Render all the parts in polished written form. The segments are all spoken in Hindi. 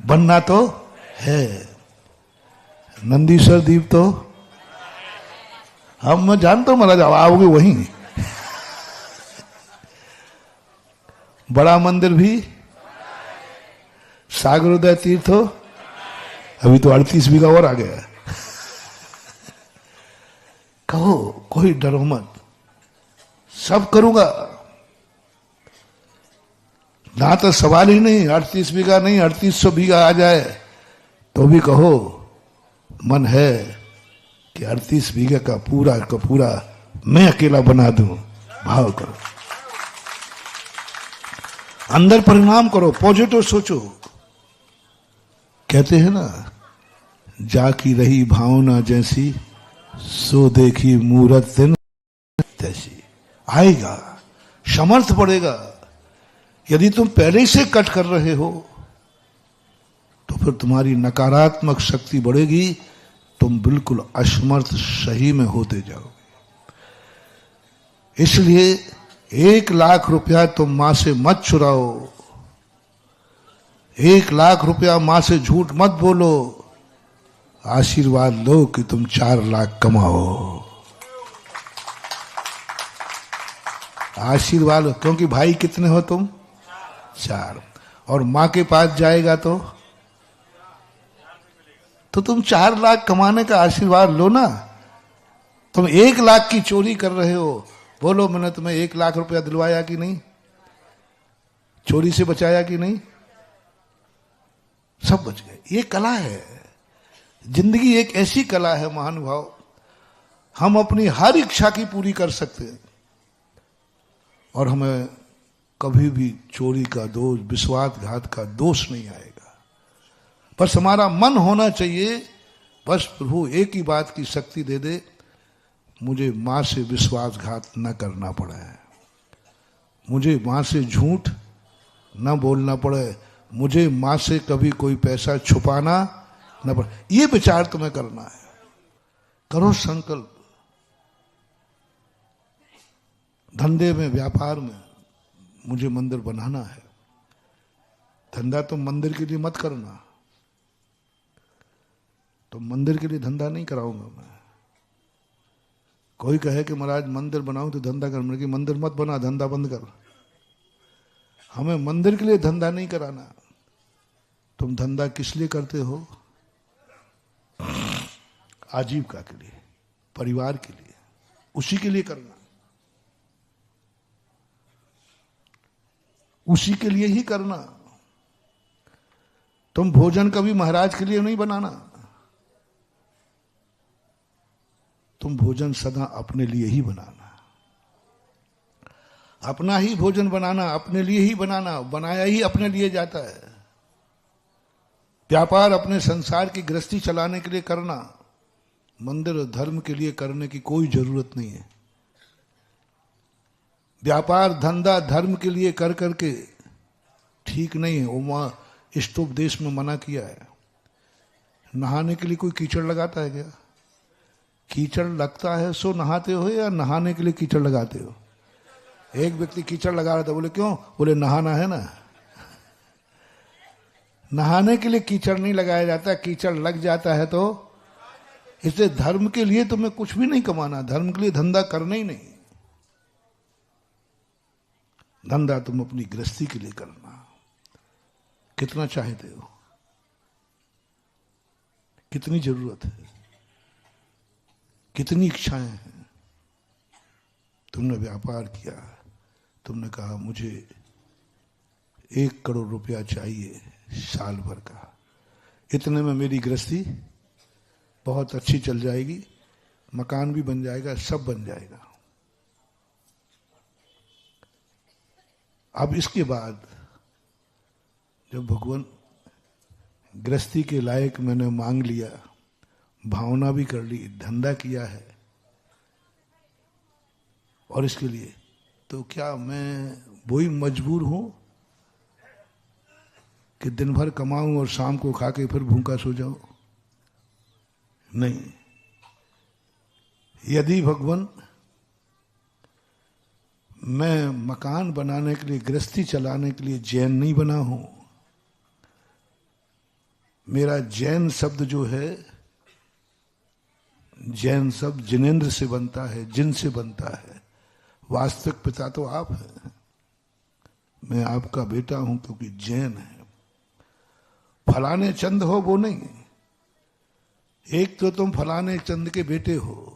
बनना तो है। नंदीश्वर द्वीप तो हम, मैं जानता हूं महाराज आओगे वहीं। बड़ा मंदिर भी, सागरोदय तीर्थ हो, अभी तो 38 बीघा और आ गया। कहो, कोई डरो मत, सब करूंगा। ना तो सवाल ही नहीं, 38 बीघा नहीं 3800 बीघा आ जाए तो भी कहो मन है कि 38 बीघा का पूरा मैं अकेला बना दूं। भाव करो, अंदर परिणाम करो, पॉजिटिव सोचो। कहते हैं ना, जाकी रही भावना जैसी, सो देखी मूरत दिन तैसी। आएगा, समर्थ बढ़ेगा। यदि तुम पहले से कट कर रहे हो तो फिर तुम्हारी नकारात्मक शक्ति बढ़ेगी, तुम बिल्कुल असमर्थ सही में होते जाओगे। इसलिए 1 लाख रुपया तुम मां से मत चुराओ, 1 लाख रुपया मां से झूठ मत बोलो, आशीर्वाद लो कि तुम 4 लाख कमाओ। आशीर्वाद लो, क्योंकि भाई कितने हो तुम? 4। और मां के पास जाएगा तो तुम 4 लाख कमाने का आशीर्वाद लो ना। तुम 1 लाख की चोरी कर रहे हो, बोलो मैंने तुम्हें 1 लाख रुपया दिलवाया कि नहीं, चोरी से बचाया कि नहीं? सब बच गए। ये कला है, जिंदगी एक ऐसी कला है महानुभाव, हम अपनी हर इच्छा की पूरी कर सकते हैं और हमें कभी भी चोरी का दोष, विश्वासघात का दोष नहीं आएगा। बस हमारा मन होना चाहिए, बस प्रभु एक ही बात की शक्ति दे दे, मुझे मां से विश्वासघात न करना पड़े, मुझे मां से झूठ न बोलना पड़े, मुझे मां से कभी कोई पैसा छुपाना न पड़े। ये विचार तुम्हें करना है। करो संकल्प। धंधे में, व्यापार में मुझे मंदिर बनाना है। धंधा तुम मंदिर के लिए मत करना, तो मंदिर के लिए धंधा नहीं कराऊंगा मैं। कोई कहे कि महाराज मंदिर बनाऊं तो धंधा कर, मैंने कि मंदिर मत बना, धंधा बंद कर। हमें मंदिर के लिए धंधा नहीं कराना। तुम धंधा किस लिए करते हो? आजीविका के लिए, परिवार के लिए, उसी के लिए करना, उसी के लिए ही करना। तुम भोजन कभी महाराज के लिए नहीं बनाना, तुम भोजन सदा अपने लिए ही बनाना, अपना ही भोजन बनाना, अपने लिए ही बनाना, बनाया ही अपने लिए जाता है। व्यापार अपने संसार की गृहस्थी चलाने के लिए करना, मंदिर और धर्म के लिए करने की कोई जरूरत नहीं है। व्यापार धंधा धर्म के लिए कर करके ठीक नहीं है। वो इष्टोपदेश में मना किया है। नहाने के लिए कोई कीचड़ लगाता है क्या? कीचड़ लगता है सो नहाते हो, या नहाने के लिए कीचड़ लगाते हो? एक व्यक्ति कीचड़ लगा रहा था, बोले क्यों? बोले नहाना है ना। नहाने के लिए कीचड़ नहीं लगाया जाता, कीचड़ लग जाता है तो। इसलिए धर्म के लिए तुम्हें कुछ भी नहीं कमाना, धर्म के लिए धंधा करना ही नहीं। धंधा तुम अपनी गृहस्थी के लिए करना। कितना चाहते हो, कितनी जरूरत है, कितनी इच्छाएं हैं। तुमने व्यापार किया, तुमने कहा मुझे 1 करोड़ रुपया चाहिए साल भर का, इतने में मेरी गृहस्थी बहुत अच्छी चल जाएगी, मकान भी बन जाएगा, सब बन जाएगा। अब इसके बाद जब भगवान गृहस्थी के लायक मैंने मांग लिया, भावना भी कर ली, धंधा किया है, और इसके लिए तो क्या मैं वही मजबूर हूं कि दिन भर कमाऊं और शाम को खा के फिर भूखा सो जाऊं? नहीं। यदि भगवान मैं मकान बनाने के लिए, गृहस्थी चलाने के लिए जैन नहीं बना हूं, मेरा जैन शब्द जो है, जैन शब्द जिनेन्द्र से बनता है, जिन से बनता है। वास्तविक पिता तो आप हैं, मैं आपका बेटा हूं क्योंकि जैन है। फलाने चंद हो वो नहीं, एक तो तुम फलाने चंद के बेटे हो,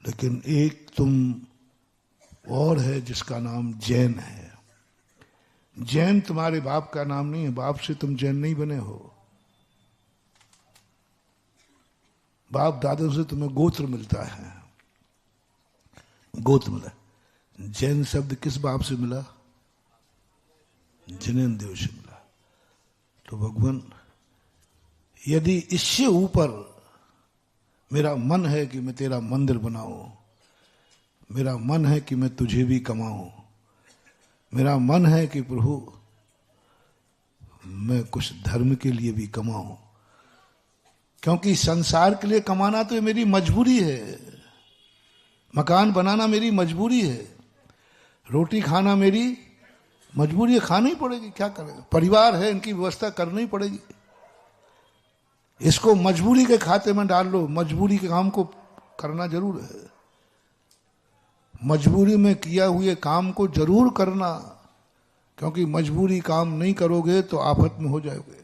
लेकिन एक तुम और है जिसका नाम जैन है। जैन तुम्हारे बाप का नाम नहीं है, बाप से तुम जैन नहीं बने हो। बाप दादों से तुम्हें गोत्र मिलता है, गोत्र मिला। जैन शब्द किस बाप से मिला? जिनेन्द्र देव से मिला। तो भगवान, यदि इससे ऊपर मेरा मन है कि मैं तेरा मंदिर बनाऊं, मेरा मन है कि मैं तुझे भी कमाऊं, मेरा मन है कि प्रभु मैं कुछ धर्म के लिए भी कमाऊं, क्योंकि संसार के लिए कमाना तो मेरी मजबूरी है, मकान बनाना मेरी मजबूरी है, रोटी खाना मेरी मजबूरी है, खानी ही पड़ेगी, क्या करेगा, परिवार है, इनकी व्यवस्था करनी ही पड़ेगी। इसको मजबूरी के खाते में डाल लो, मजबूरी के काम को करना जरूर है, मजबूरी में किया हुए काम को जरूर करना, क्योंकि मजबूरी काम नहीं करोगे तो आफत में हो जाओगे।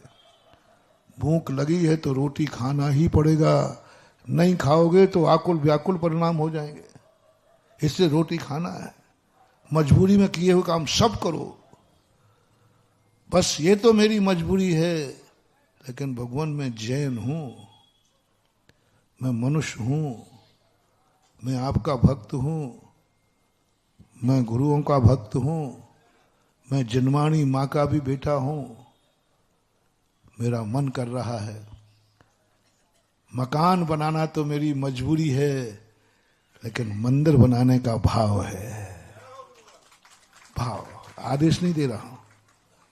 भूख लगी है तो रोटी खाना ही पड़ेगा, नहीं खाओगे तो आकुल व्याकुल परिणाम हो जाएंगे, इससे रोटी खाना है। मजबूरी में किए हुए काम सब करो, बस ये तो मेरी मजबूरी है, लेकिन भगवान मैं जैन हूं, मैं मनुष्य हूं, मैं आपका भक्त हूं, मैं गुरुओं का भक्त हूं, मैं जन्माणी माँ का भी बेटा हूं, मेरा मन कर रहा है। मकान बनाना तो मेरी मजबूरी है, लेकिन मंदिर बनाने का भाव है। भाव, आदेश नहीं दे रहा हूं,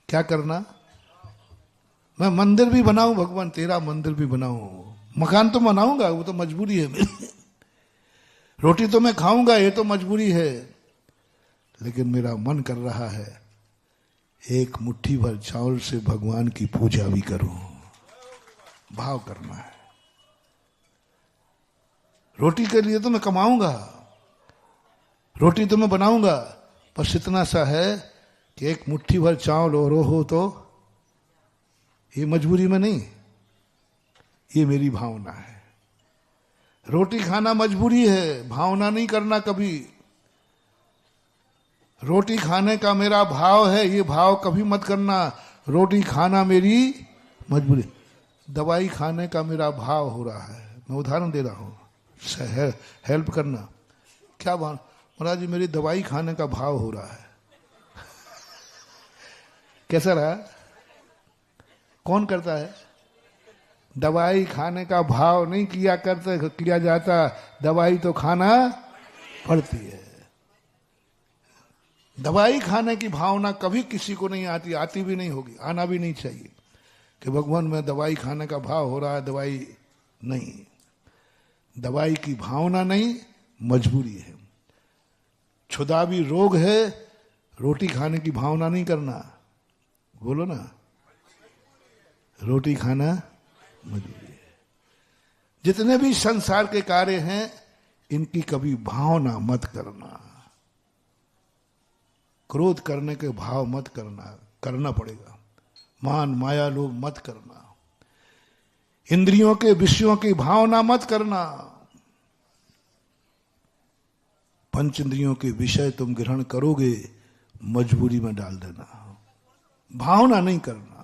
क्या करना? मैं मंदिर भी बनाऊं भगवान, तेरा मंदिर भी बनाऊं, मकान तो बनाऊंगा, वो तो मजबूरी है मेरी। रोटी तो मैं खाऊंगा, ये तो मजबूरी है, लेकिन मेरा मन कर रहा है एक मुट्ठी भर चावल से भगवान की पूजा भी करूं। भाव करना है। रोटी के लिए तो मैं कमाऊंगा, रोटी तो मैं बनाऊंगा, बस इतना सा है कि एक मुट्ठी भर चावल और हो तो ये मजबूरी में नहीं, ये मेरी भावना है। रोटी खाना मजबूरी है, भावना नहीं करना कभी। रोटी खाने का मेरा भाव है, ये भाव कभी मत करना, रोटी खाना मेरी मजबूरी। दवाई खाने का मेरा भाव हो रहा है, मैं उदाहरण दे रहा हूं, हेल्प करना। क्या भाव? महाराज जी मेरी दवाई खाने का भाव हो रहा है। कैसा रहा? कौन करता है? दवाई खाने का भाव नहीं किया जाता, दवाई तो खाना पड़ती है। दवाई खाने की भावना कभी किसी को नहीं आती, आती भी नहीं होगी, आना भी नहीं चाहिए कि भगवान में दवाई खाने का भाव हो रहा है। दवाई नहीं, दवाई की भावना नहीं, मजबूरी है। क्षुधा भी रोग है, रोटी खाने की भावना नहीं करना। बोलो ना, रोटी खाना मजबूरी है। जितने भी संसार के कार्य हैं, इनकी कभी भावना मत करना, क्रोध करने के भाव मत करना, करना पड़ेगा। मान माया लोभ मत करना, इंद्रियों के विषयों की भावना मत करना। पंच इंद्रियों के विषय तुम ग्रहण करोगे, मजबूरी में डाल देना, भावना नहीं करना।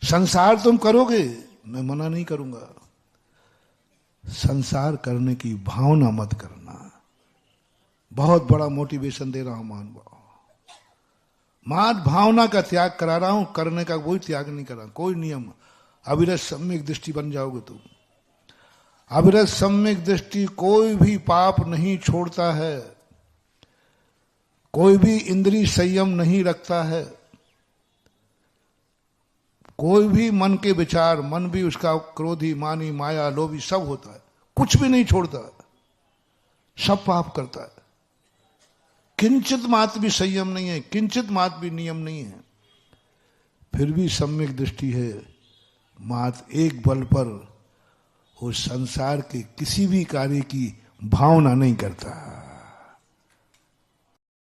संसार तुम करोगे, मैं मना नहीं करूंगा, संसार करने की भावना मत करना। बहुत बड़ा मोटिवेशन दे रहा हूं महानुभाव। मात भावना का त्याग करा रहा हूं, करने का कोई त्याग नहीं कर रहा, कोई नियम। अविरत सम्यक दृष्टि बन जाओगे तुम। अविरत सम्यक दृष्टि कोई भी पाप नहीं छोड़ता है, कोई भी इंद्रिय संयम नहीं रखता है, कोई भी मन के विचार, मन भी उसका क्रोधी मानी माया लोभी सब होता है, कुछ भी नहीं छोड़ता, सब पाप करता है। किंचित मात्र भी संयम नहीं है, किंचित मात्र भी नियम नहीं है, फिर भी सम्यक दृष्टि है, मात्र एक बल पर वो संसार के किसी भी कार्य की भावना नहीं करता।